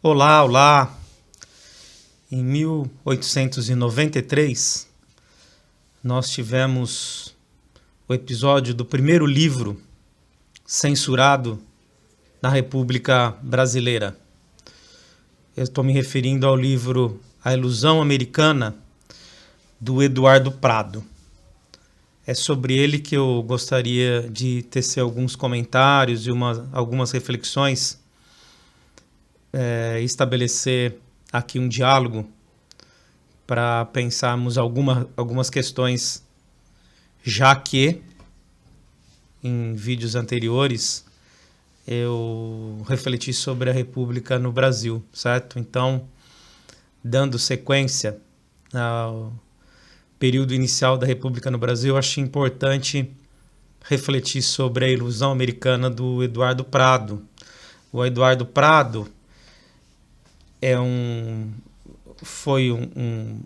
Olá, olá! Em 1893, nós tivemos o episódio do primeiro livro censurado na República Brasileira. Eu estou me referindo ao livro A Ilusão Americana, do Eduardo Prado. É sobre ele que eu gostaria de tecer alguns comentários e algumas reflexões, estabelecer aqui um diálogo para pensarmos algumas questões, já que em vídeos anteriores eu refleti sobre a República no Brasil, certo? Então, dando sequência ao período inicial da República no Brasil, eu achei importante refletir sobre a Ilusão Americana do Eduardo Prado. O Eduardo Prado foi um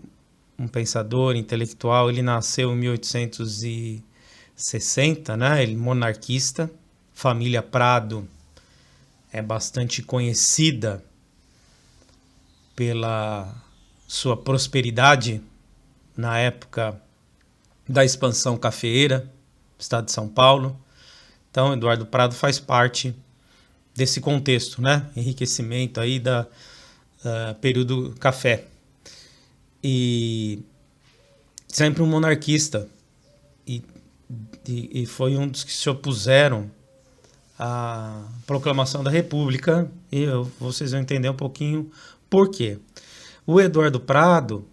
pensador intelectual. Ele nasceu em 1860, né? Ele monarquista. Família Prado é bastante conhecida pela sua prosperidade na época da expansão cafeeira do estado de São Paulo. Então, Eduardo Prado faz parte desse contexto, né? Enriquecimento aí da período café. E sempre um monarquista. E foi um dos que se opuseram à proclamação da República. E vocês vão entender um pouquinho por quê. O Eduardo Prado,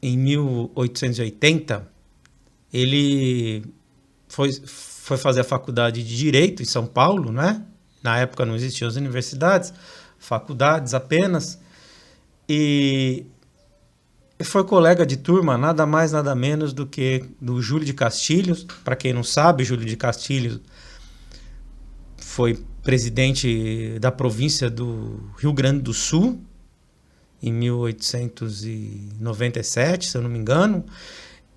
em 1880, ele foi fazer a faculdade de Direito em São Paulo, né? Na época não existiam as universidades, faculdades apenas, e foi colega de turma, nada mais, nada menos do que do Júlio de Castilhos. Para quem não sabe, Júlio de Castilhos foi presidente da província do Rio Grande do Sul, em 1897, se eu não me engano,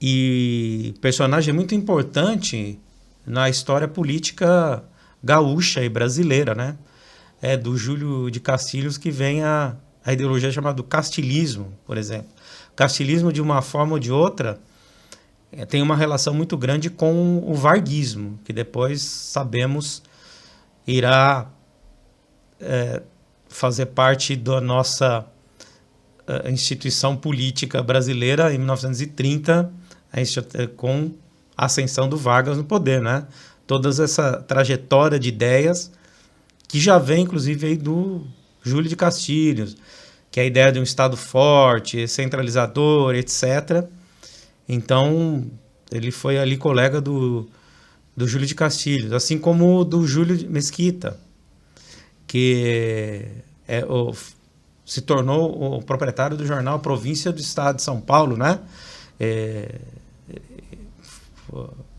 e personagem muito importante na história política gaúcha e brasileira, né? É do Júlio de Castilhos que vem a ideologia chamada castilismo, por exemplo. O castilismo, de uma forma ou de outra, tem uma relação muito grande com o varguismo, que depois sabemos irá fazer parte da nossa instituição política brasileira em 1930, com a ascensão do Vargas no poder, né? Toda essa trajetória de ideias que já vem, inclusive, aí do Júlio de Castilhos, que é a ideia de um Estado forte, centralizador, etc. Então, ele foi ali colega do Júlio de Castilhos, assim como do Júlio de Mesquita, que se tornou o proprietário do jornal Província do Estado de São Paulo, né?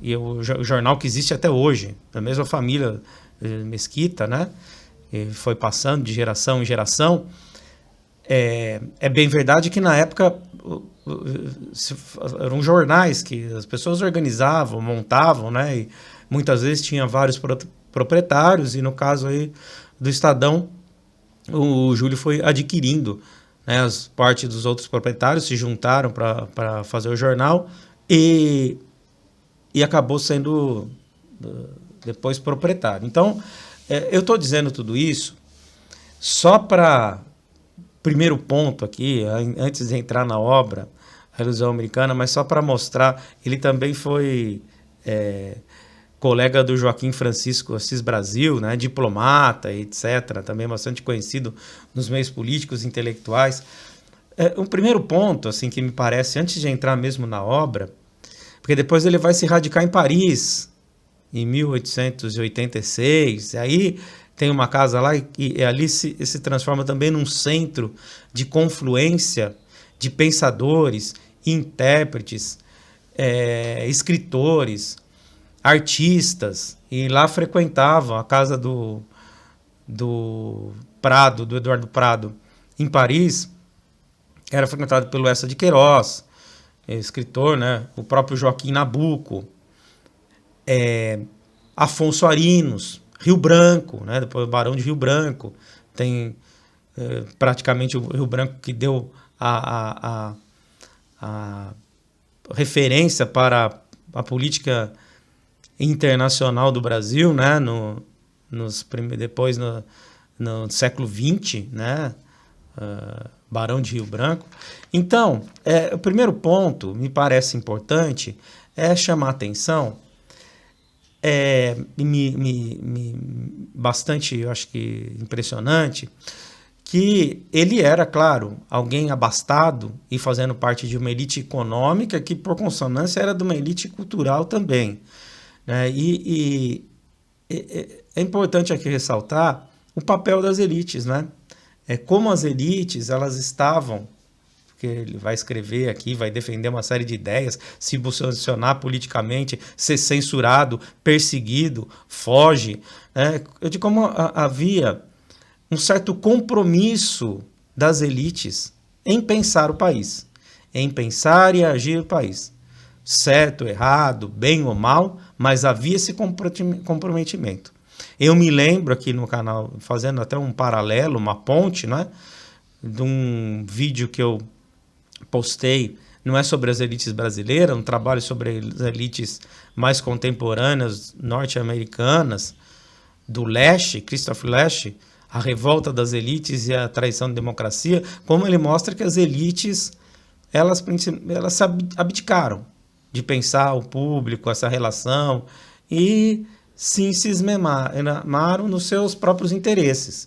E o jornal que existe até hoje, da mesma família Mesquita, né? E foi passando de geração em geração. É bem verdade que na época eram jornais que as pessoas organizavam, montavam, né? E muitas vezes tinha vários proprietários, e no caso aí do Estadão, o Júlio foi adquirindo, né? As partes dos outros proprietários se juntaram para fazer o jornal e acabou sendo depois proprietário. Então, eu estou dizendo tudo isso só para, primeiro ponto aqui, antes de entrar na obra, A Ilusão Americana, mas só para mostrar, ele também foi colega do Joaquim Francisco Assis Brasil, né, diplomata, etc., também bastante conhecido nos meios políticos e intelectuais. Um primeiro ponto, assim, que me parece, antes de entrar mesmo na obra, porque depois ele vai se radicar em Paris, em 1886, e aí tem uma casa lá e ali se transforma também num centro de confluência de pensadores, intérpretes, escritores, artistas, e lá frequentavam a casa do Prado, do Eduardo Prado, em Paris. Era frequentado pelo Eça de Queiroz, escritor, né? O próprio Joaquim Nabuco, Afonso Arinos, Rio Branco, né? Depois o Barão de Rio Branco, tem praticamente o Rio Branco que deu a referência para a política internacional do Brasil, né, depois no século XX, né, Barão de Rio Branco. Então, o primeiro ponto, me parece importante, é chamar a atenção, bastante, eu acho que impressionante, que ele era, claro, alguém abastado e fazendo parte de uma elite econômica que, por consonância, era de uma elite cultural também. Né? É importante aqui ressaltar o papel das elites, né? Como as elites elas estavam, porque ele vai escrever aqui, vai defender uma série de ideias, se posicionar politicamente, ser censurado, perseguido, foge. Né? De como havia um certo compromisso das elites em pensar o país, em pensar e agir o país. Certo, errado, bem ou mal, mas havia esse comprometimento. Eu me lembro aqui no canal, fazendo até um paralelo, uma ponte, né, de um vídeo que eu postei, não é sobre as elites brasileiras, um trabalho sobre as elites mais contemporâneas, norte-americanas, do leste, Christoph Lasch, a revolta das elites e a traição da democracia, como ele mostra que as elites, elas se abdicaram de pensar o público, essa relação, e sim se esmemaram nos seus próprios interesses.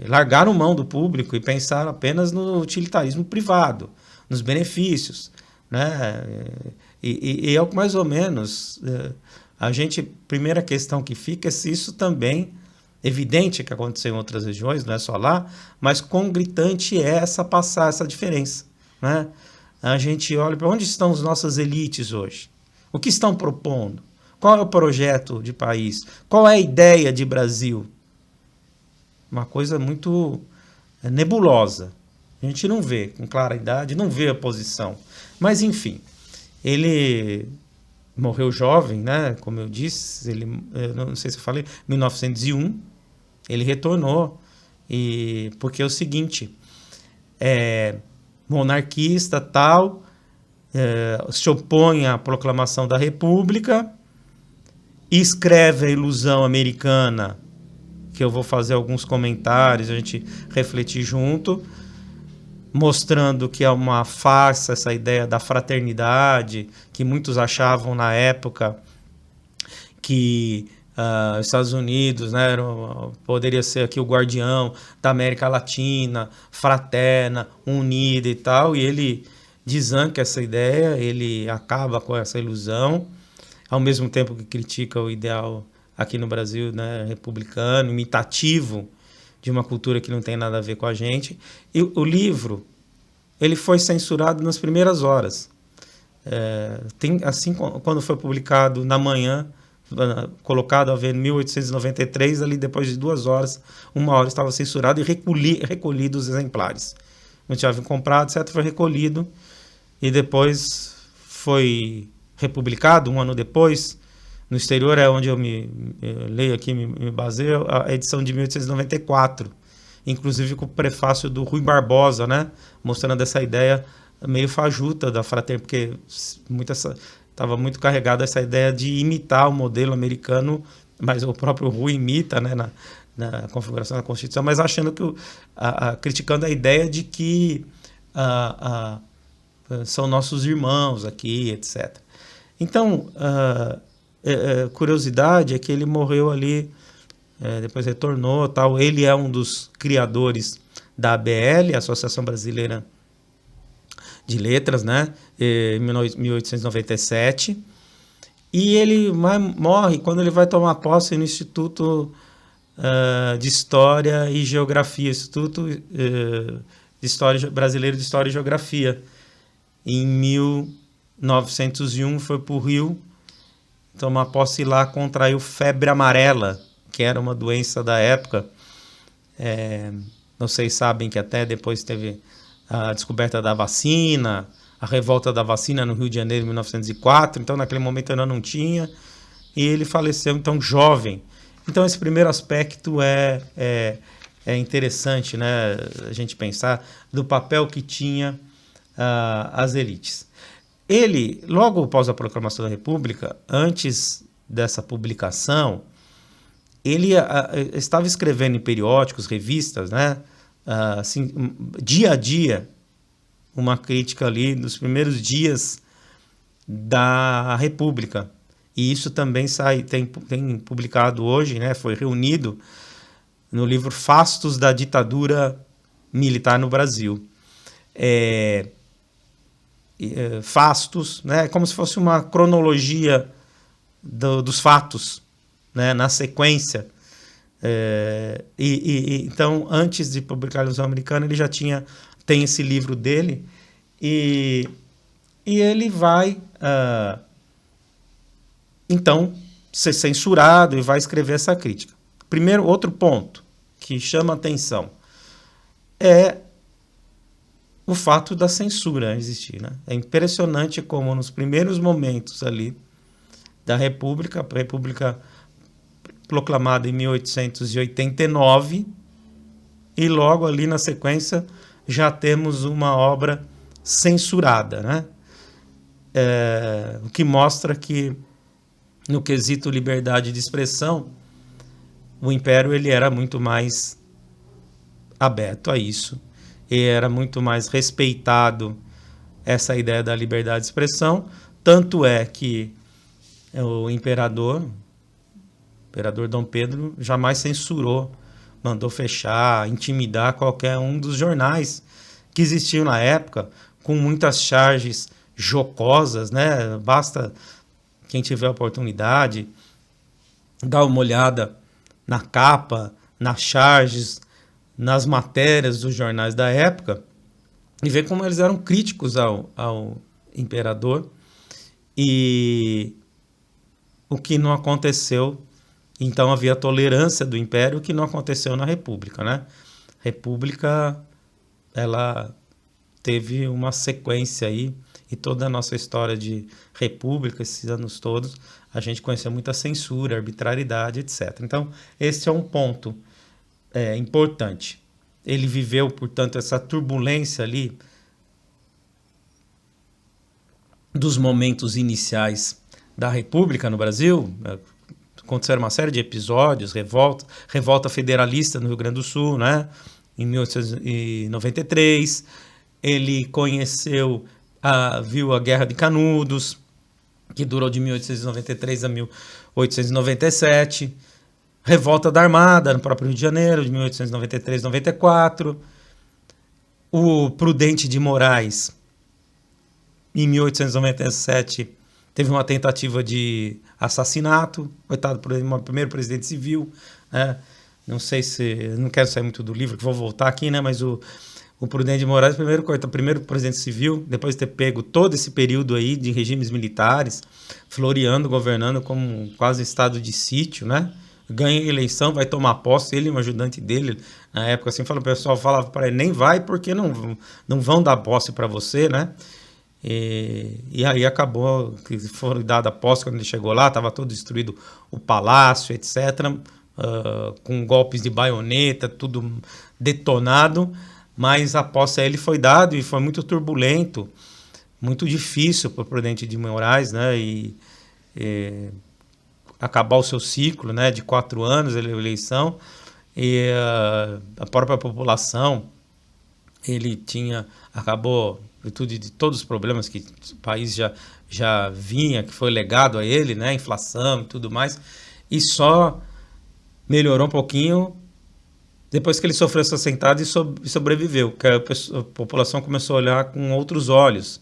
Largaram mão do público e pensaram apenas no utilitarismo privado, nos benefícios. Né? E é mais ou menos, primeira questão que fica é se isso também, evidente que aconteceu em outras regiões, não é só lá, mas quão gritante é essa diferença. Né? A gente olha para onde estão as nossas elites hoje, o que estão propondo, qual é o projeto de país, qual é a ideia de Brasil. Uma coisa muito nebulosa. A gente não vê com claridade, não vê a posição. Mas, enfim, ele morreu jovem, né? Como eu disse, não sei se eu falei, 1901, ele retornou, porque é o seguinte, monarquista, tal, se opõe à proclamação da República, escreve a Ilusão Americana, que eu vou fazer alguns comentários, a gente refletir junto, mostrando que é uma farsa essa ideia da fraternidade, que muitos achavam na época que os Estados Unidos, né, poderia ser aqui o guardião da América Latina, fraterna, unida e tal, e ele desanca essa ideia, ele acaba com essa ilusão, ao mesmo tempo que critica o ideal aqui no Brasil, né, republicano, imitativo de uma cultura que não tem nada a ver com a gente. E o livro, ele foi censurado nas primeiras horas. Assim, quando foi publicado na manhã, colocado a ver em 1893, ali depois de 2 horas, 1 hora estava censurado e recolhido os exemplares. Não tinha comprado, etc., foi recolhido e depois foi republicado 1 ano depois. No exterior é onde eu leio aqui, me baseio, a edição de 1894, inclusive com o prefácio do Rui Barbosa, né, mostrando essa ideia meio fajuta da fraternidade, porque estava muito carregada essa ideia de imitar o modelo americano, mas o próprio Rui imita, né, na configuração da Constituição, mas achando que criticando a ideia de que são nossos irmãos aqui, etc. Então, curiosidade é que ele morreu ali, depois retornou, tal. Ele é um dos criadores da ABL, Associação Brasileira de Letras, né, em 1897, e ele morre quando ele vai tomar posse no Instituto de História e Geografia, Instituto Brasileiro de História e Geografia. Em 1901 foi para o Rio tomar posse lá, contraiu febre amarela, que era uma doença da época. Vocês sabem que até depois teve a descoberta da vacina, a revolta da vacina no Rio de Janeiro em 1904, então naquele momento ainda não tinha, e ele faleceu então jovem. Então esse primeiro aspecto é é interessante, né, a gente pensar do papel que tinha as elites. Ele, logo após a proclamação da República, antes dessa publicação, ele estava escrevendo em periódicos, revistas, né, assim, dia a dia, uma crítica ali dos primeiros dias da República. E isso também tem publicado hoje, né, foi reunido no livro Fastos da Ditadura Militar no Brasil. Fastos, né, como se fosse uma cronologia dos fatos, né, na sequência. Então, antes de publicar a Revolução Americana, ele já tem esse livro dele, e ele vai então ser censurado e vai escrever essa crítica. Primeiro, outro ponto que chama atenção é o fato da censura existir, né? É impressionante como nos primeiros momentos ali da República, a República proclamada em 1889, e logo ali na sequência já temos uma obra censurada, né? O que mostra que, no quesito liberdade de expressão, o Império ele era muito mais aberto a isso, e era muito mais respeitado essa ideia da liberdade de expressão. Tanto é que o imperador Dom Pedro jamais censurou, mandou fechar, intimidar qualquer um dos jornais que existiam na época, com muitas charges jocosas, né? Basta quem tiver oportunidade dar uma olhada na capa, nas charges, nas matérias dos jornais da época, e ver como eles eram críticos ao imperador, e o que não aconteceu. Então havia tolerância do Império, que não aconteceu na República, né? A República, ela teve uma sequência aí, e toda a nossa história de República, esses anos todos, a gente conheceu muita censura, arbitrariedade, etc. Então, esse é um ponto importante. Ele viveu, portanto, essa turbulência ali dos momentos iniciais da República no Brasil. Aconteceram uma série de episódios, revolta federalista no Rio Grande do Sul, né? Em 1893, ele viu a Guerra de Canudos, que durou de 1893 a 1897, revolta da Armada no próprio Rio de Janeiro, de 1893 a 94, o Prudente de Moraes, em 1897, teve uma tentativa de assassinato, coitado, primeiro presidente civil, né? Não sei se... Não quero sair muito do livro, que vou voltar aqui, né? Mas o Prudente de Moraes, primeiro presidente civil, depois de ter pego todo esse período aí de regimes militares, floreando, governando como quase estado de sítio, né? Ganha a eleição, vai tomar posse, ele e um ajudante dele, na época, assim, o pessoal falava para ele, nem vai porque não vão dar posse para você, né? E aí acabou que foram dada posse. Quando ele chegou lá, estava todo destruído o palácio, etc., com golpes de baioneta, tudo detonado, mas a posse a ele foi dado e foi muito turbulento, muito difícil para o Prudente de Moraes, né? E acabar o seu ciclo, né, de 4 anos, a eleição, e a própria população, ele acabou, virtude de todos os problemas que o país já vinha, que foi legado a ele, né, inflação e tudo mais, e só melhorou um pouquinho depois que ele sofreu essa sentada e sobreviveu, que a população começou a olhar com outros olhos.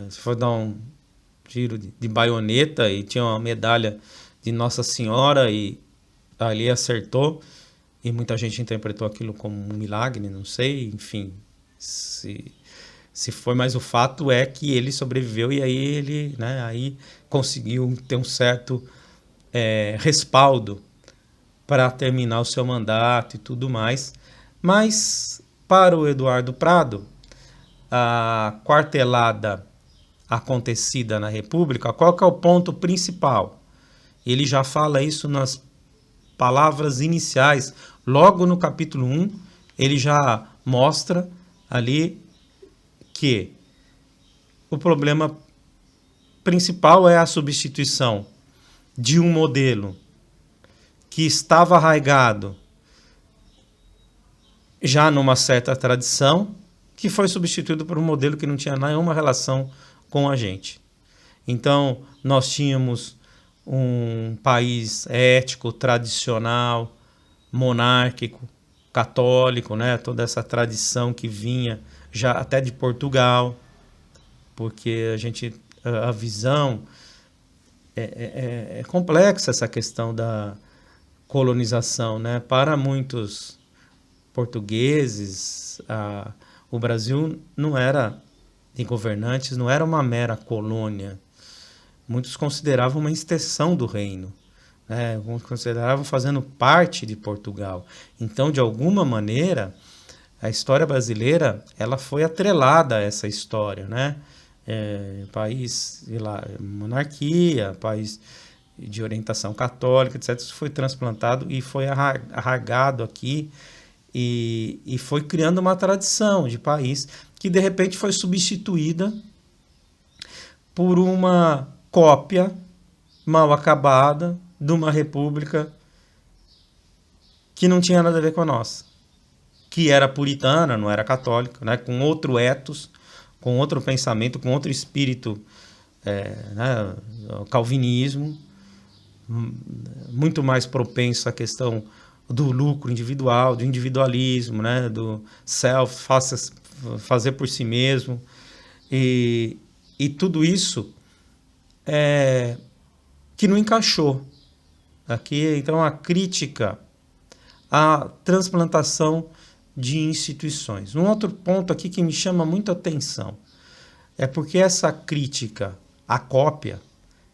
Se for dar um tiro de baioneta, e tinha uma medalha de Nossa Senhora, e ali acertou, e muita gente interpretou aquilo como um milagre, não sei, enfim, se foi, mas o fato é que ele sobreviveu, e aí ele, né, aí conseguiu ter um certo respaldo para terminar o seu mandato e tudo mais. Mas para o Eduardo Prado, a quartelada acontecida na República, qual que é o ponto principal? Ele já fala isso nas palavras iniciais, logo no capítulo 1, ele já mostra ali que o problema principal é a substituição de um modelo que estava arraigado já numa certa tradição, que foi substituído por um modelo que não tinha nenhuma relação com a gente. Então, nós tínhamos um país ético, tradicional, monárquico, católico, né? Toda essa tradição que vinha já até de Portugal, porque a visão é complexa, essa questão da colonização, né? Para muitos portugueses, o Brasil não era, em governantes, não era uma mera colônia. Muitos consideravam uma extensão do reino, né? Consideravam fazendo parte de Portugal. Então, de alguma maneira, a história brasileira ela foi atrelada a essa história, né? País, sei lá, monarquia, país de orientação católica, etc. Isso foi transplantado e foi arraigado aqui e foi criando uma tradição de país que, de repente, foi substituída por uma cópia mal acabada de uma república que não tinha nada a ver com a nossa, que era puritana, não era católica, né? Com outro ethos, com outro pensamento, com outro espírito, né? Calvinismo, muito mais propenso à questão do lucro individual, do individualismo, né? Do self, fazer por si mesmo, e tudo isso que não encaixou aqui. Então, a crítica à transplantação de instituições. Um outro ponto aqui que me chama muito a atenção é porque essa crítica à cópia,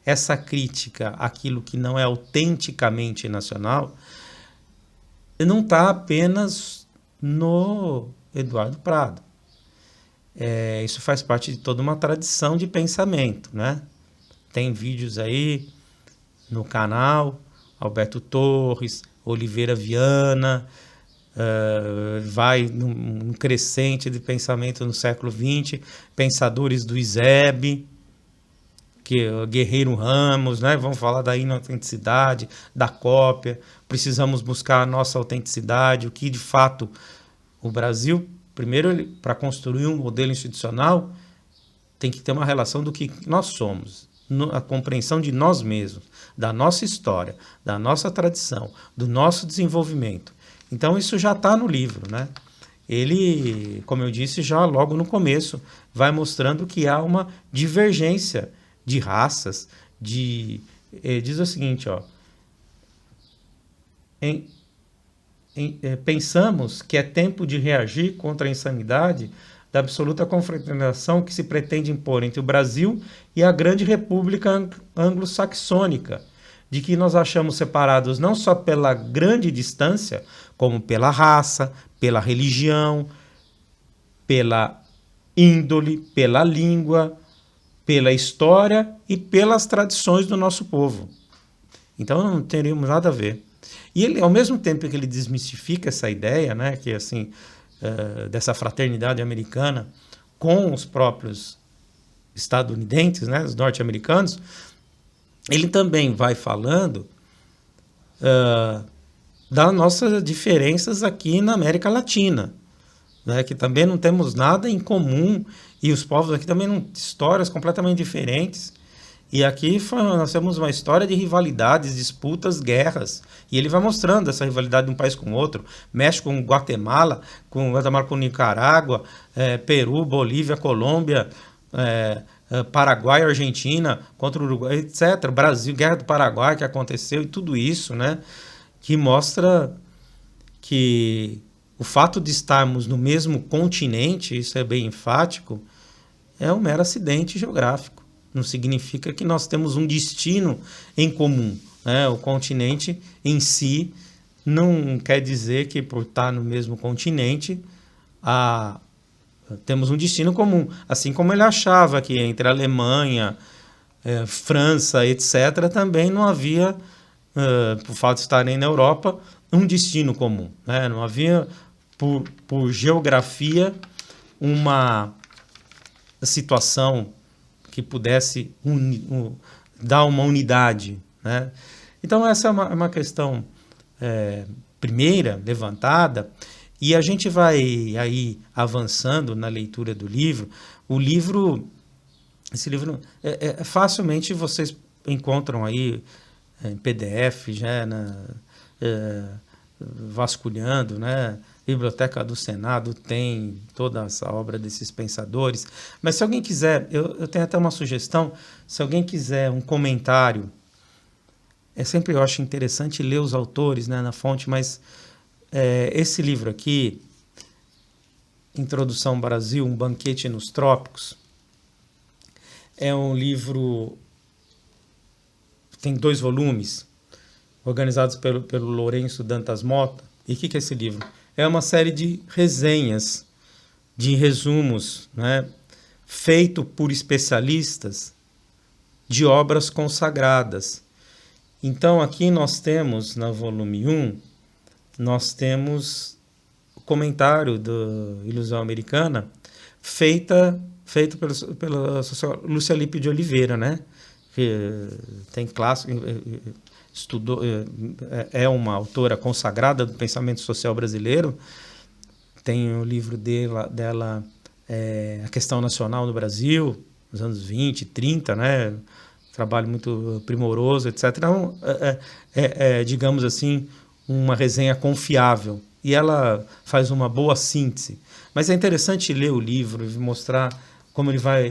essa crítica àquilo que não é autenticamente nacional, não está apenas no Eduardo Prado. Isso faz parte de toda uma tradição de pensamento, né? Tem vídeos aí no canal, Alberto Torres, Oliveira Viana, vai num crescente de pensamento no século XX, pensadores do ISEB, que Guerreiro Ramos, né? Vamos falar da inautenticidade, da cópia, precisamos buscar a nossa autenticidade, o que de fato o Brasil, primeiro, para construir um modelo institucional, tem que ter uma relação do que nós somos, a compreensão de nós mesmos, da nossa história, da nossa tradição, do nosso desenvolvimento. Então isso já está no livro, né? Ele, como eu disse já logo no começo, vai mostrando que há uma divergência de raças, diz o seguinte, ó, pensamos que é tempo de reagir contra a insanidade da absoluta confraternização que se pretende impor entre o Brasil e a grande república anglo-saxônica, de que nós achamos separados não só pela grande distância, como pela raça, pela religião, pela índole, pela língua, pela história e pelas tradições do nosso povo. Então não teríamos nada a ver. E ele, ao mesmo tempo que ele desmistifica essa ideia, né, que assim, dessa fraternidade americana com os próprios estadunidenses, né, os norte-americanos, ele também vai falando das nossas diferenças aqui na América Latina, né, que também não temos nada em comum, e os povos aqui também não histórias completamente diferentes. E aqui nós temos uma história de rivalidades, disputas, guerras. E ele vai mostrando essa rivalidade de um país com o outro. México com Guatemala com Nicarágua, Peru, Bolívia, Colômbia, Paraguai, Argentina contra o Uruguai, etc. Brasil, Guerra do Paraguai que aconteceu e tudo isso, né? Que mostra que o fato de estarmos no mesmo continente, isso é bem enfático, é um mero acidente geográfico. Não significa que nós temos um destino em comum, né? O continente em si não quer dizer que por estar no mesmo continente temos um destino comum. Assim como ele achava que entre a Alemanha, França, etc., também não havia por fato de estarem na Europa, um destino comum, né? Não havia, por geografia, uma situação que pudesse dar uma unidade, né? Então, essa é uma questão primeira levantada, e a gente vai aí avançando na leitura do livro. Esse livro, facilmente vocês encontram aí em PDF, já vasculhando, né? Biblioteca do Senado tem toda essa obra desses pensadores. Mas se alguém quiser, eu tenho até uma sugestão, se alguém quiser um comentário, eu acho interessante ler os autores, né, na fonte, mas esse livro aqui, Introdução ao Brasil, um banquete nos trópicos, é um livro, tem 2 volumes, organizados pelo Lourenço Dantas Mota. E o que é esse livro? É uma série de resenhas, de resumos, né, feito por especialistas de obras consagradas. Então, aqui nós temos, no volume 1, nós temos o comentário da Ilusão Americana, feito pela socióloga Lúcia Lippe de Oliveira, né? Que tem clássico, estudou, é uma autora consagrada do pensamento social brasileiro. Tem o livro dela, A Questão Nacional no Brasil, nos anos 20, 30, né? Trabalho muito primoroso, etc. Então, digamos assim, uma resenha confiável. E ela faz uma boa síntese. Mas é interessante ler o livro e mostrar como ele vai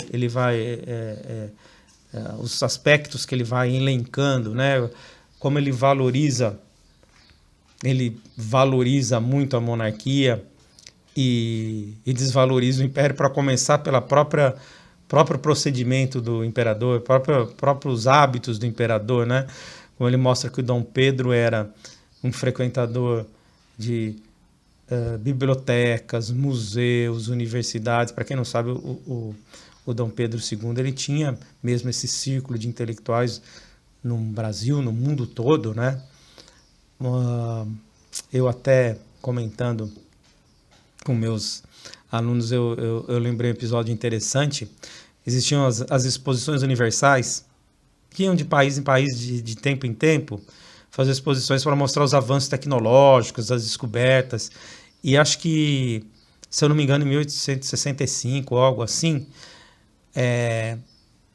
os aspectos que ele vai elencando, né? Como ele valoriza muito a monarquia e desvaloriza o império, para começar pela próprio procedimento do imperador, próprios hábitos do imperador, né? Como ele mostra que o Dom Pedro era um frequentador de bibliotecas, museus, universidades. Para quem não sabe, o Dom Pedro II, ele tinha mesmo esse círculo de intelectuais no Brasil, no mundo todo, né? Eu até comentando com meus alunos, eu lembrei um episódio interessante. Existiam as exposições universais, que iam de país em país, de tempo em tempo, fazer exposições para mostrar os avanços tecnológicos, as descobertas. E acho que, se eu não me engano, em 1865, algo assim,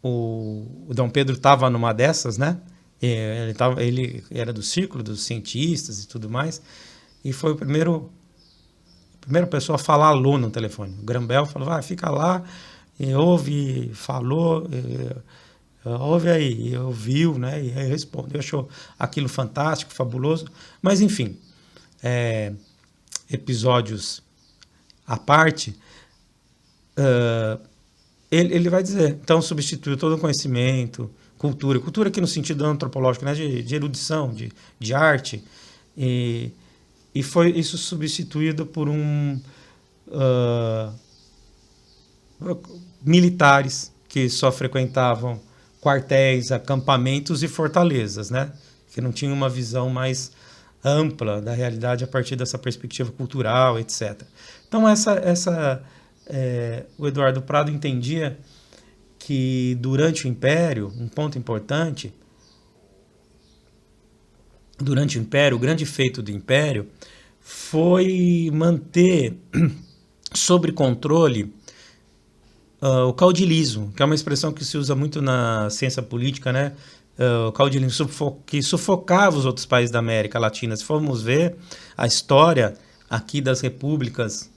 o Dom Pedro estava numa dessas, né? Ele era do círculo dos cientistas e tudo mais, e foi a primeira pessoa a falar alô no telefone. O Graham-Bell falou, fica lá, e ouve, falou, ouve aí, e ouviu, né? E aí respondeu, achou aquilo fantástico, fabuloso. Mas, enfim, episódios à parte, ele vai dizer, então substituiu todo o conhecimento, cultura aqui no sentido antropológico, né, de erudição, de arte, e foi isso substituído por militares que só frequentavam quartéis, acampamentos e fortalezas, né, que não tinham uma visão mais ampla da realidade a partir dessa perspectiva cultural, etc. Então, o Eduardo Prado entendia que durante o Império, um ponto importante, durante o Império, o grande feito do Império foi manter sob controle o caudilismo, que é uma expressão que se usa muito na ciência política, né? O caudilismo que sufocava os outros países da América Latina. Se formos ver a história aqui das repúblicas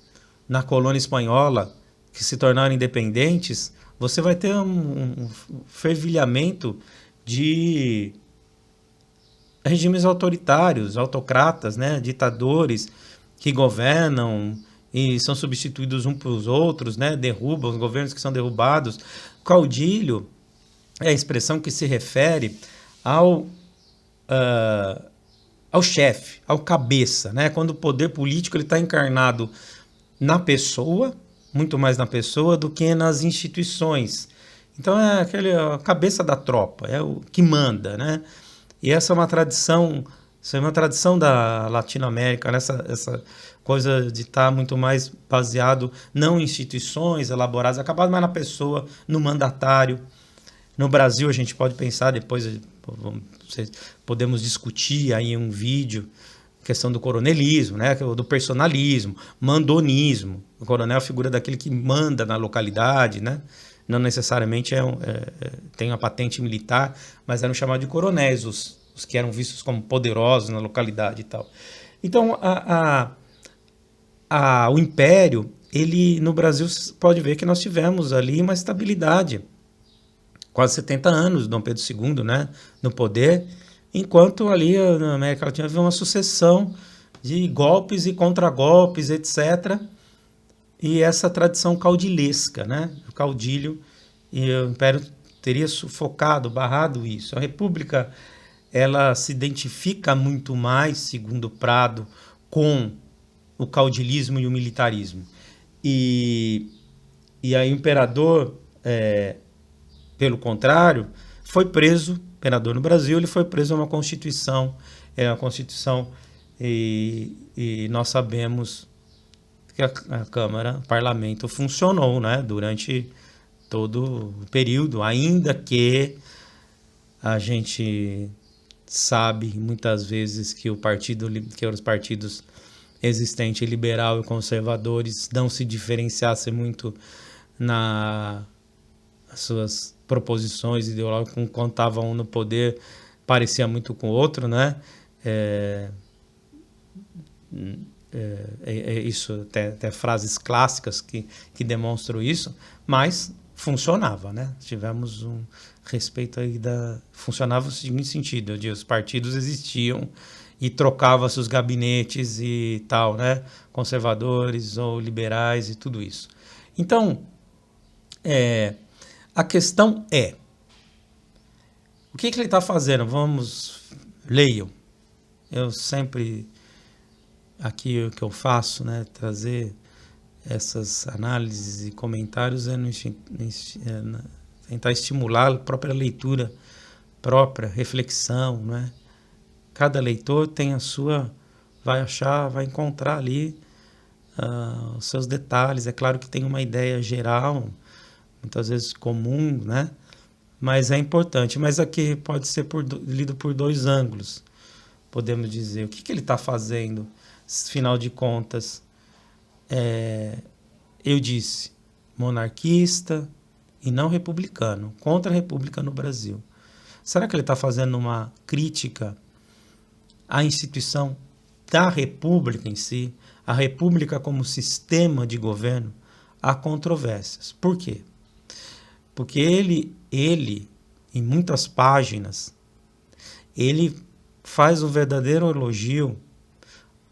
na colônia espanhola, que se tornaram independentes, você vai ter um fervilhamento de regimes autoritários, autocratas, né? Ditadores que governam e são substituídos uns pelos outros, né? Derrubam os governos que são derrubados. Caudilho é a expressão que se refere ao chefe, ao cabeça, né? Quando o poder político está encarnado na pessoa, muito mais na pessoa do que nas instituições. Então é a cabeça da tropa, é o que manda, né? E essa é uma tradição, isso é uma tradição da Latinoamérica, né? Essa coisa de estar muito mais baseado não em instituições elaboradas, acabado mais na pessoa, no mandatário. No Brasil, a gente pode pensar, depois podemos discutir aí um vídeo, questão do coronelismo, né, do personalismo, mandonismo. O coronel é a figura daquele que manda na localidade, né? Não necessariamente tem uma patente militar, mas eram chamados de coronéis, os que eram vistos como poderosos na localidade e tal. Então, o Império, ele no Brasil, você pode ver que nós tivemos ali uma estabilidade. Quase 70 anos, Dom Pedro II, né, no poder, enquanto ali na América Latina havia uma sucessão de golpes e contragolpes, etc. E essa tradição caudilesca, né, o caudilho, e o Império teria sufocado, barrado isso. A República, ela se identifica muito mais, segundo Prado, com o caudilismo e o militarismo. E aí o imperador, pelo contrário, foi preso, imperador no Brasil, ele foi preso a uma Constituição, e nós sabemos que a Câmara, o Parlamento funcionou, né, durante todo o período, ainda que a gente sabe muitas vezes que os partidos existentes, liberal e conservadores, não se diferenciassem muito nas suas proposições ideológicas, quando estava um no poder, parecia muito com o outro, né? Isso, até frases clássicas que demonstram isso, mas funcionava, né? Tivemos um respeito aí funcionava no seguinte sentido, os partidos existiam e trocavam-se os gabinetes e tal, né? Conservadores ou liberais e tudo isso. Então, a questão é, o que ele está fazendo? Leiam. Eu sempre, aqui o que eu faço, né, trazer essas análises e comentários tentar estimular a própria leitura, própria reflexão, né? Cada leitor tem a sua, vai encontrar ali os seus detalhes. É claro que tem uma ideia geral, muitas vezes comum, né? Mas é importante. Mas aqui pode ser lido por dois ângulos. Podemos dizer, o que ele está fazendo, afinal de contas, eu disse, monarquista e não republicano, contra a República no Brasil. Será que ele está fazendo uma crítica à instituição da República em si, a República como sistema de governo? Há controvérsias. Por quê? Porque ele, em muitas páginas, ele faz um verdadeiro elogio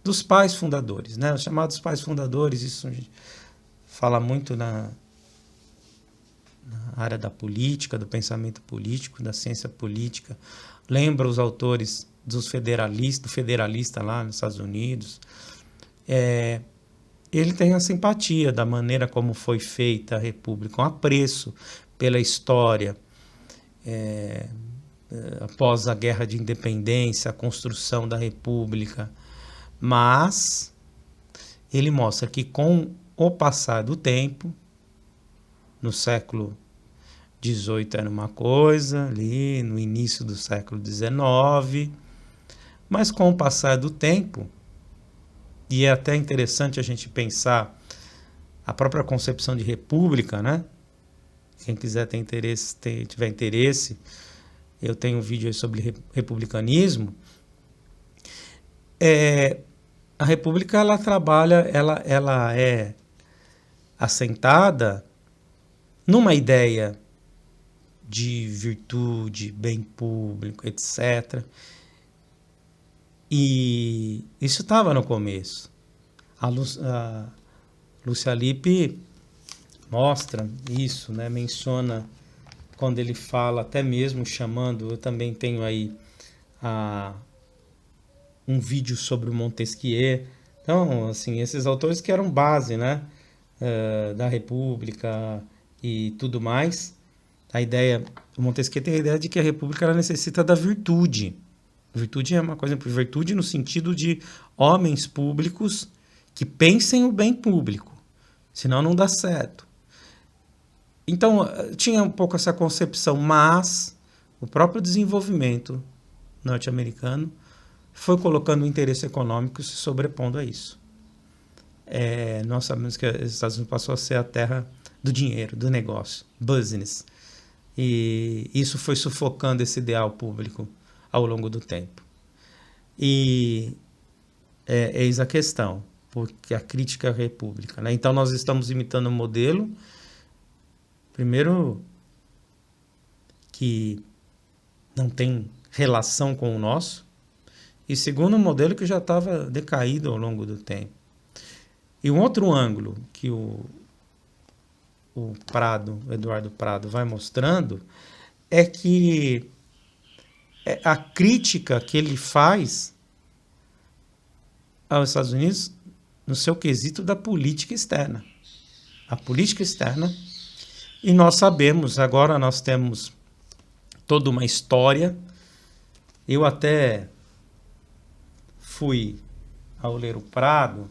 dos pais fundadores, né? Os chamados pais fundadores, isso a gente fala muito na área da política, do pensamento político, da ciência política. Lembra os autores do federalista lá nos Estados Unidos. Ele tem a simpatia da maneira como foi feita a República, um apreço pela história, após a Guerra de Independência, a construção da República. Mas ele mostra que com o passar do tempo, no século XVIII era uma coisa, ali no início do século XIX, mas com o passar do tempo, e é até interessante a gente pensar a própria concepção de república, né? Quem quiser tiver interesse, eu tenho um vídeo aí sobre republicanismo. A república, ela trabalha, ela é assentada numa ideia de virtude, bem público, etc. E isso estava no começo. A Lúcia Lippe mostra isso, né? Menciona quando ele fala, até mesmo chamando, eu também tenho aí um vídeo sobre o Montesquieu. Então, assim, esses autores que eram base, né, da República e tudo mais. O Montesquieu tem a ideia de que a República ela necessita da virtude. Virtude é uma coisa, virtude no sentido de homens públicos que pensem o bem público, senão não dá certo. Então, tinha um pouco essa concepção, mas o próprio desenvolvimento norte-americano foi colocando o interesse econômico se sobrepondo a isso. Nós sabemos que os Estados Unidos passou a ser a terra do dinheiro, do negócio, business. E isso foi sufocando esse ideal público ao longo do tempo. E eis a questão, porque a crítica à República, né? Então nós estamos imitando um modelo, primeiro, que não tem relação com o nosso, e segundo, um modelo que já estava decaído ao longo do tempo. E um outro ângulo que o Eduardo Prado vai mostrando é que a crítica que ele faz aos Estados Unidos no seu quesito da política externa. A política externa, e nós sabemos, agora nós temos toda uma história. Eu até fui ao ler o Prado,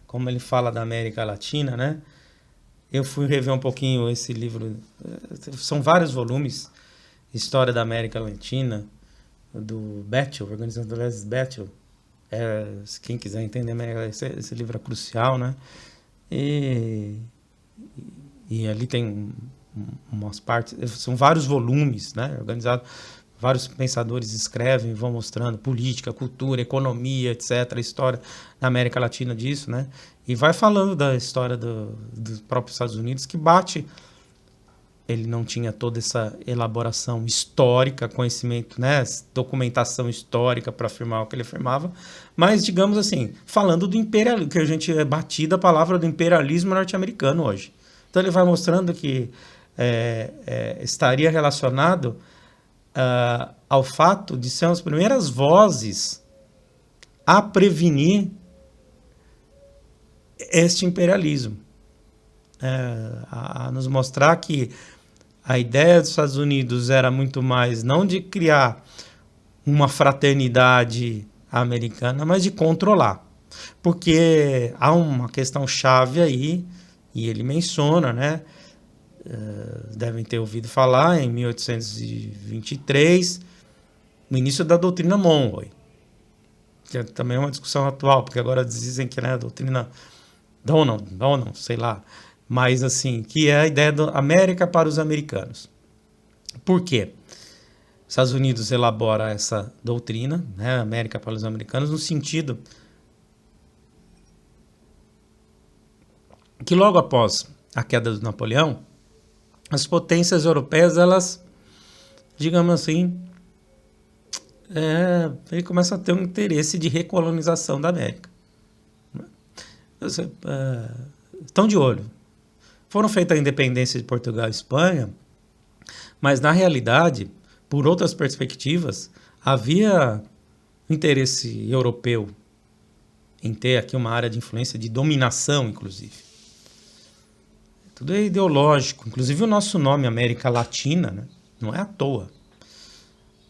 como ele fala da América Latina, né? Eu fui rever um pouquinho esse livro, são vários volumes, História da América Latina, do Bettel, organizador Les Bettel. Quem quiser entender, esse livro é crucial, né? E ali tem umas partes, são vários volumes, né? Organizados, vários pensadores escrevem, vão mostrando política, cultura, economia, etc., a história da América Latina disso, né? E vai falando da história dos próprios Estados Unidos, que bate. Ele não tinha toda essa elaboração histórica, conhecimento, né, documentação histórica para afirmar o que ele afirmava, mas, digamos assim, falando do imperialismo, que a gente é batida a palavra do imperialismo norte-americano hoje. Então ele vai mostrando que estaria relacionado ao fato de ser as primeiras vozes a prevenir este imperialismo. A nos mostrar que a ideia dos Estados Unidos era muito mais não de criar uma fraternidade americana, mas de controlar. Porque há uma questão chave aí, e ele menciona, né? Devem ter ouvido falar, em 1823, no início da doutrina Monroe, que também é uma discussão atual, porque agora dizem que, né, a doutrina Donald, sei lá, mas assim, que é a ideia da América para os americanos. Por quê? Os Estados Unidos elabora essa doutrina, né, América para os americanos, no sentido que logo após a queda do Napoleão, as potências europeias, elas, digamos assim, ele começa a ter um interesse de recolonização da América. Estão de olho. Foram feitas a independência de Portugal e Espanha, mas na realidade, por outras perspectivas, havia um interesse europeu em ter aqui uma área de influência, de dominação, inclusive. Tudo é ideológico, inclusive o nosso nome, América Latina, né? Não é à toa.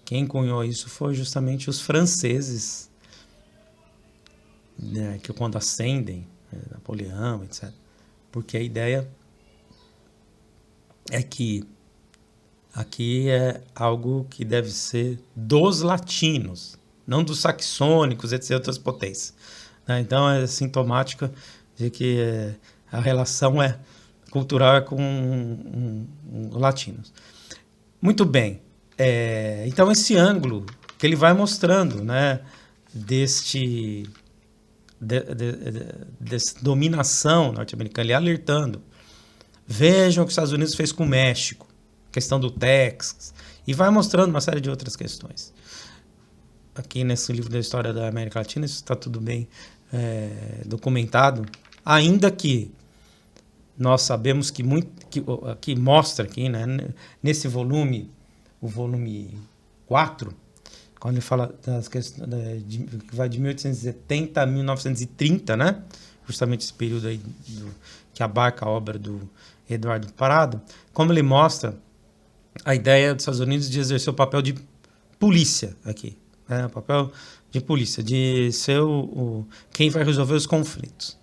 Quem cunhou isso foi justamente os franceses, né, que quando ascendem, Napoleão, etc. Porque a ideia é que aqui é algo que deve ser dos latinos, não dos saxônicos, etc., outras potências. Né? Então é sintomática de que a relação cultural com latinos. Muito bem. Então esse ângulo que ele vai mostrando, né, dessa dominação norte-americana, ele alertando. Vejam o que os Estados Unidos fez com o México, questão do Texas, e vai mostrando uma série de outras questões. Aqui nesse livro da História da América Latina, isso está tudo bem documentado, ainda que nós sabemos que mostra aqui, né, nesse volume, o volume 4, quando ele fala das questões que vai de 1870 a 1930, né? Justamente esse período aí que abarca a obra do Eduardo Prado, como ele mostra a ideia dos Estados Unidos de exercer o papel de polícia aqui, né? O papel de polícia, de ser quem vai resolver os conflitos.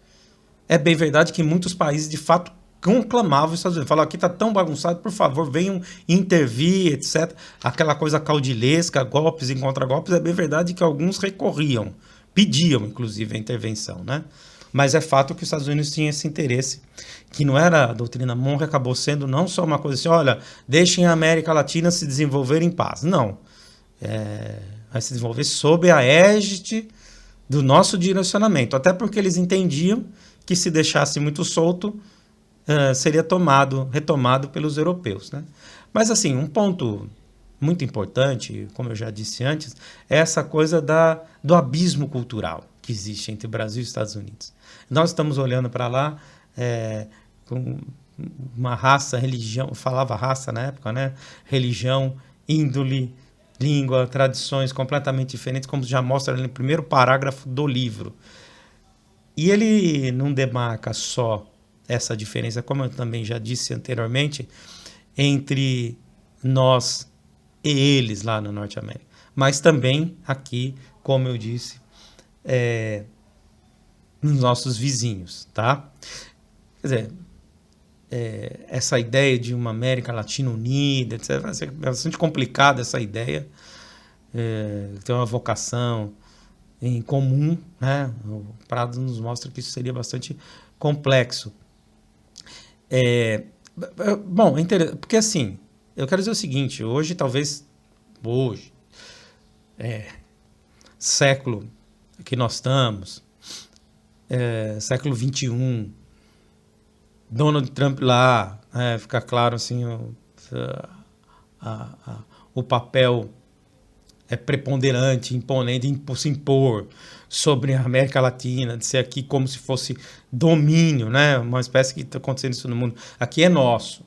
É bem verdade que muitos países, de fato, conclamavam os Estados Unidos. Falavam, aqui está tão bagunçado, por favor, venham intervir, etc. Aquela coisa caudilesca, golpes e contragolpes, é bem verdade que alguns recorriam, pediam, inclusive, a intervenção, né? Mas é fato que os Estados Unidos tinham esse interesse, que não era a doutrina Monroe, acabou sendo não só uma coisa assim, olha, deixem a América Latina se desenvolver em paz. Não. Vai se desenvolver sob a égide do nosso direcionamento. Até porque eles entendiam que se deixasse muito solto, seria retomado pelos europeus, né? Mas, assim, um ponto muito importante, como eu já disse antes, é essa coisa do abismo cultural que existe entre Brasil e Estados Unidos. Nós estamos olhando para lá com uma raça, religião, falava raça na época, né? Religião, índole, língua, tradições completamente diferentes, como já mostra no primeiro parágrafo do livro. E ele não demarca só essa diferença, como eu também já disse anteriormente, entre nós e eles lá no Norte América, mas também aqui, como eu disse, nos nossos vizinhos, tá? Quer dizer, essa ideia de uma América Latina unida, etc., vai ser bastante complicada essa ideia, tem uma vocação em comum, né? O Prado nos mostra que isso seria bastante complexo. Bom, porque assim, eu quero dizer o seguinte, século que nós estamos, século XXI, Donald Trump lá, fica claro assim, o papel preponderante, imponente, se impor sobre a América Latina, de ser aqui como se fosse domínio, né? Uma espécie que está acontecendo isso no mundo. Aqui é nosso.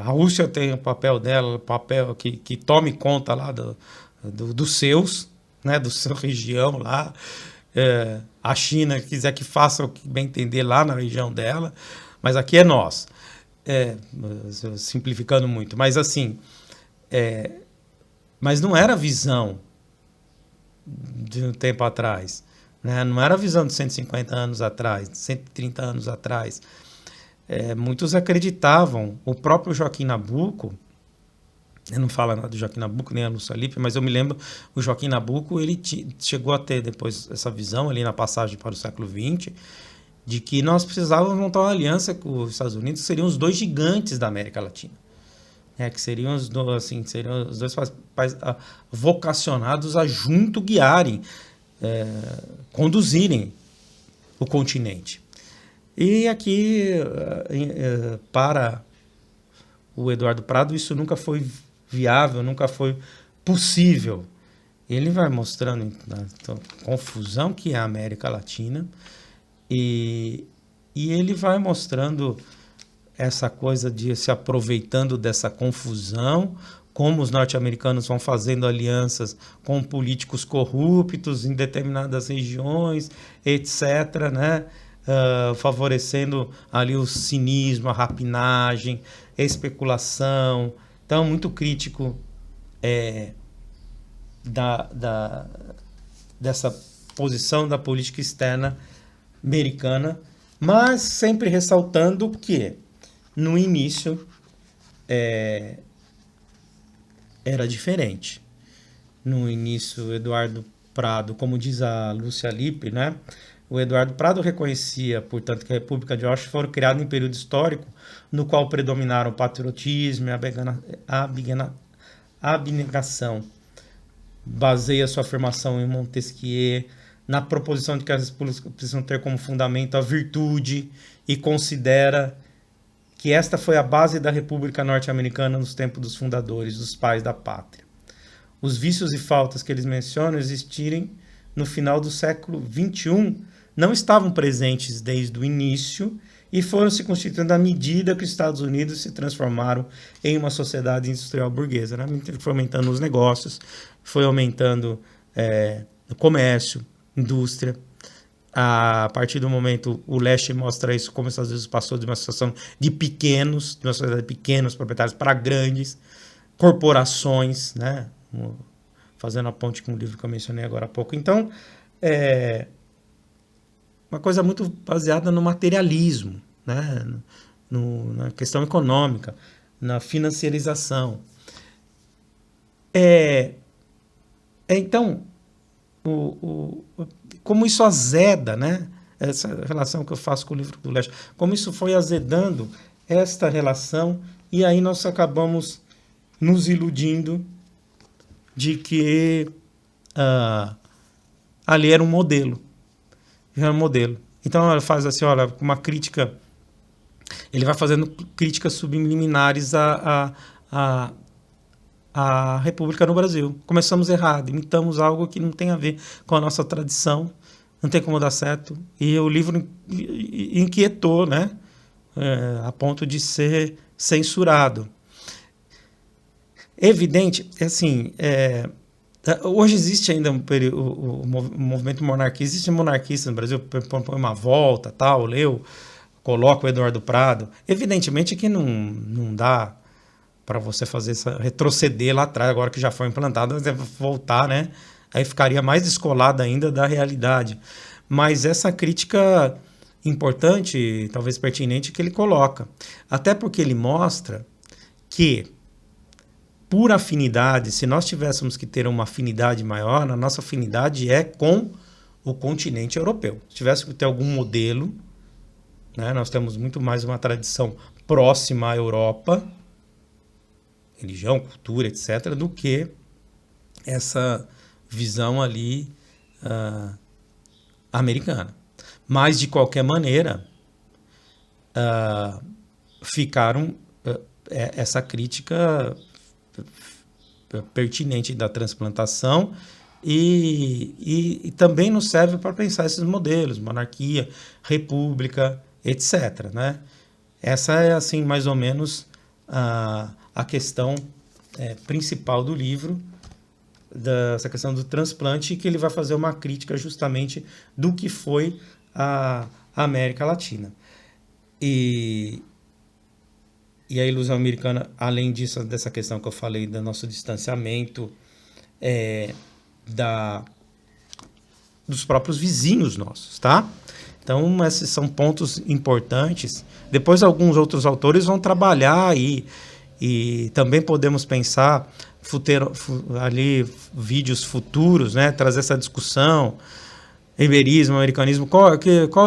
A Rússia tem o papel dela, o papel que tome conta lá dos seus, né? Do seu região lá. A China quiser que faça o que bem entender lá na região dela, mas aqui é nosso. Simplificando muito, mas assim, mas não era a visão de um tempo atrás, né? Não era a visão de 150 anos atrás, 130 anos atrás. Muitos acreditavam, o próprio Joaquim Nabuco, eu não falo nada do Joaquim Nabuco, nem a Lúcia Lippe, mas eu me lembro, o Joaquim Nabuco, ele chegou a ter depois essa visão ali na passagem para o século XX, de que nós precisávamos montar uma aliança com os Estados Unidos, que seriam os dois gigantes da América Latina. Que seriam os dois países vocacionados a junto guiarem, conduzirem o continente. E aqui, para o Eduardo Prado, isso nunca foi viável, nunca foi possível. Ele vai mostrando a confusão que é a América Latina e ele vai mostrando essa coisa de se aproveitando dessa confusão, como os norte-americanos vão fazendo alianças com políticos corruptos em determinadas regiões, etc., né? Favorecendo ali o cinismo, a rapinagem, a especulação. Então, muito crítico dessa posição da política externa americana, mas sempre ressaltando que no início era diferente. No início, Eduardo Prado, como diz a Lúcia Lippe, né? O Eduardo Prado reconhecia, portanto, que a República de Washington foi criada em período histórico no qual predominaram o patriotismo e a abnegação. Baseia sua afirmação em Montesquieu, na proposição de que as repúblicas precisam ter como fundamento a virtude e considera que esta foi a base da República Norte-Americana nos tempos dos fundadores, dos pais da pátria. Os vícios e faltas que eles mencionam existirem no final do século XXI não estavam presentes desde o início e foram se constituindo à medida que os Estados Unidos se transformaram em uma sociedade industrial burguesa, né? Foi aumentando os negócios, foi aumentando o comércio, indústria. A partir do momento, o leste mostra isso, como os Estados Unidos passou de uma situação de uma sociedade de pequenos proprietários para grandes corporações, né? fazendo a ponte com o livro que eu mencionei agora há pouco. Então, uma coisa muito baseada no materialismo, né? Na questão econômica, na financiarização. Então, como isso azeda, né? Essa relação que eu faço com o livro do Leste, como isso foi azedando esta relação, e aí nós acabamos nos iludindo de que ali era um modelo. Então ele faz assim, olha, uma crítica, ele vai fazendo críticas subliminares à República no Brasil. Começamos errado, imitamos algo que não tem a ver com a nossa tradição, não tem como dar certo, e o livro inquietou, né? A ponto de ser censurado. Evidente, assim, hoje existe ainda o movimento monarquista, existem monarquistas no Brasil, põe uma volta, tal, coloca o Eduardo Prado. Evidentemente que não dá para você retroceder lá atrás, agora que já foi implantado, voltar, né? Aí ficaria mais descolada ainda da realidade. Mas essa crítica importante, talvez pertinente, que ele coloca. Até porque ele mostra que, por afinidade, se nós tivéssemos que ter uma afinidade maior, a nossa afinidade é com o continente europeu. Se tivéssemos que ter algum modelo, né, nós temos muito mais uma tradição próxima à Europa, religião, cultura, etc., do que essa visão ali americana. Mas, de qualquer maneira, ficaram essa crítica pertinente da transplantação e também nos serve para pensar esses modelos, monarquia, república, etc., né? Essa é, assim, mais ou menos a questão principal do livro, dessa questão do transplante, que ele vai fazer uma crítica justamente do que foi a América Latina. E a ilusão americana, além disso, dessa questão que eu falei, do nosso distanciamento, dos próprios vizinhos nossos, tá? Então, esses são pontos importantes. Depois, alguns outros autores vão trabalhar e também podemos pensar ali vídeos futuros, né? Trazer essa discussão, iberismo, americanismo, qual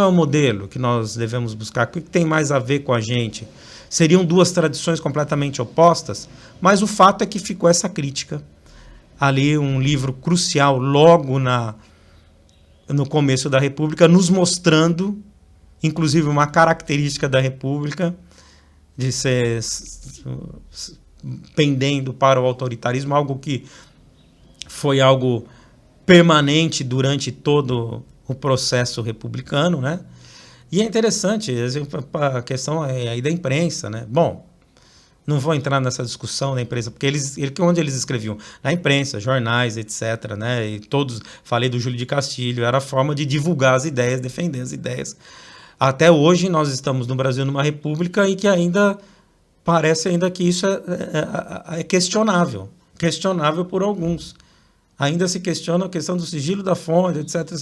é o modelo que nós devemos buscar? O que tem mais a ver com a gente? Seriam duas tradições completamente opostas, mas o fato é que ficou essa crítica. Ali um livro crucial logo no começo da República, nos mostrando, inclusive, uma característica da República de ser pendendo para o autoritarismo, algo que foi algo permanente durante todo o processo republicano, né? E é interessante, a questão aí da imprensa, né? Bom, não vou entrar nessa discussão da imprensa, porque onde eles escreviam? Na imprensa, jornais, etc., né? E todos, falei do Júlio de Castilho, era a forma de divulgar as ideias, defender as ideias. Até hoje nós estamos no Brasil numa república e que ainda parece ainda que isso é questionável por alguns. Ainda se questiona a questão do sigilo da fonte, etc.,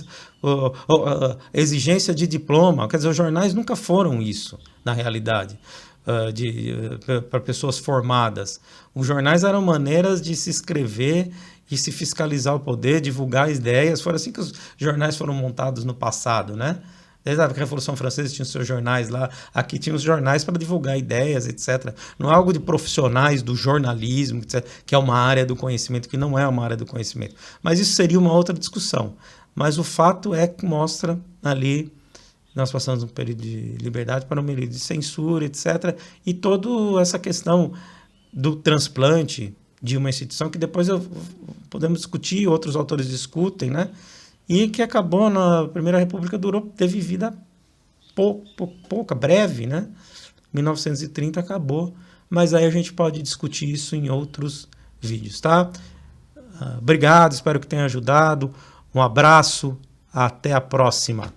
a exigência de diploma. Quer dizer, os jornais nunca foram isso, na realidade, para pessoas formadas. Os jornais eram maneiras de se escrever e se fiscalizar o poder, divulgar ideias. Foi assim que os jornais foram montados no passado, né? Desde a Revolução Francesa tinha os seus jornais lá, aqui tinha os jornais para divulgar ideias, etc. Não é algo de profissionais do jornalismo, etc., que é uma área do conhecimento, que não é uma área do conhecimento. Mas isso seria uma outra discussão. Mas o fato é que mostra ali, nós passamos um período de liberdade para um período de censura, etc. E toda essa questão do transplante de uma instituição, que depois podemos discutir, outros autores discutem, né? E que acabou na Primeira República, teve vida pouca, breve, né? 1930 acabou, mas aí a gente pode discutir isso em outros vídeos, tá? Obrigado, espero que tenha ajudado. Um abraço, até a próxima.